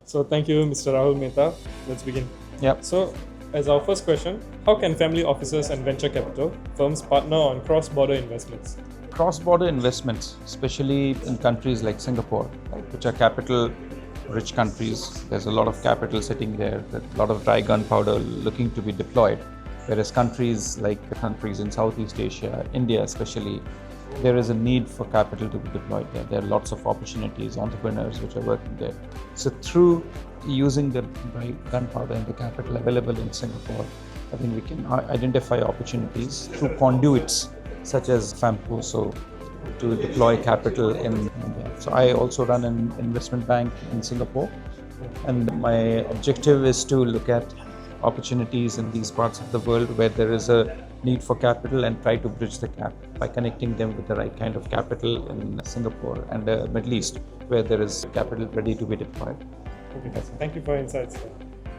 So thank you, Mr. Rahul Mehta. Let's begin. Yep. So, as our first question, how can family offices and venture capital firms partner on cross-border investments? Cross-border investments, especially in countries like Singapore, right, which are capital-rich countries. There's a lot of capital sitting there, a lot of dry gunpowder looking to be deployed. Whereas countries like the countries in Southeast Asia, India especially, there is a need for capital to be deployed there. There are lots of opportunities, entrepreneurs which are working there. So through using the dry gunpowder and the capital available in Singapore, I think we can identify opportunities through conduits such as Famposo to deploy capital in India. So I also run an investment bank in Singapore, and my objective is to look at opportunities in these parts of the world where there is a need for capital and try to bridge the gap by connecting them with the right kind of capital in Singapore and the Middle East where there is capital ready to be deployed. Okay, thank you for your insights.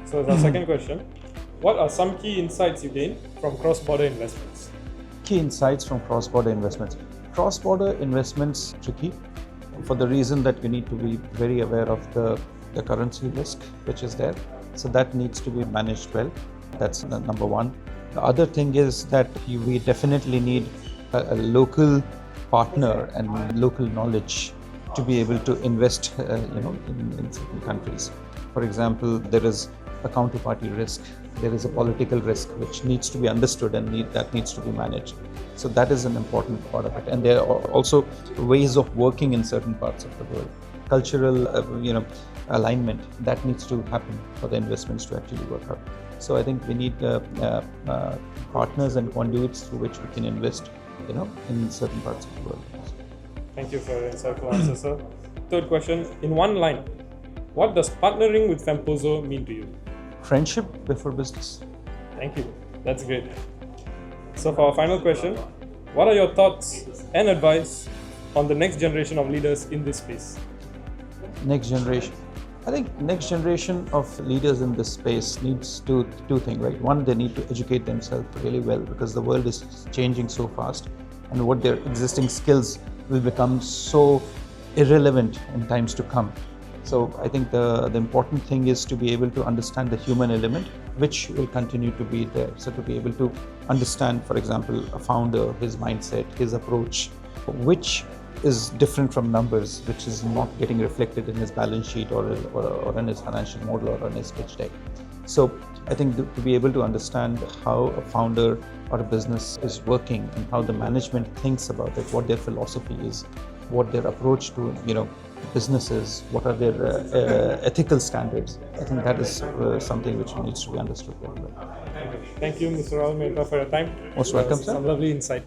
So as our second question, what are some key insights you gained from cross-border investments? Key insights from cross-border investments. Cross-border investments tricky for the reason that you need to be very aware of the currency risk which is there. So that needs to be managed well. That's number one. The other thing is that we definitely need a local partner and local knowledge to be able to invest in certain countries. For example, there is a counterparty risk, there is a political risk which needs to be understood and that needs to be managed. So that is an important part of it. And there are also ways of working in certain parts of the world. Cultural alignment that needs to happen for the investments to actually work out. So I think we need partners and conduits through which we can invest in certain parts of the world. Thank you for your insightful answer, sir. Third question, in one line, what does partnering with Famposo mean to you? Friendship before business. Thank you. That's great. So for our final question, what are your thoughts and advice on the next generation of leaders in this space? Next generation. I think next generation of leaders in this space needs two things, right? One, they need to educate themselves really well because the world is changing so fast, and what their existing skills will become so irrelevant in times to come. So I think the important thing is to be able to understand the human element, which will continue to be there. So to be able to understand, for example, a founder, his mindset, his approach, which is different from numbers, which is not getting reflected in his balance sheet or in his financial model or on his pitch deck. So I think to be able to understand how a founder or a business is working and how the management thinks about it, what their philosophy is, what their approach to business is, what are their ethical standards. I think that is something which needs to be understood very well. Thank you, Mr. Rahul Mehta, for your time. Most welcome, sir. Some lovely insight.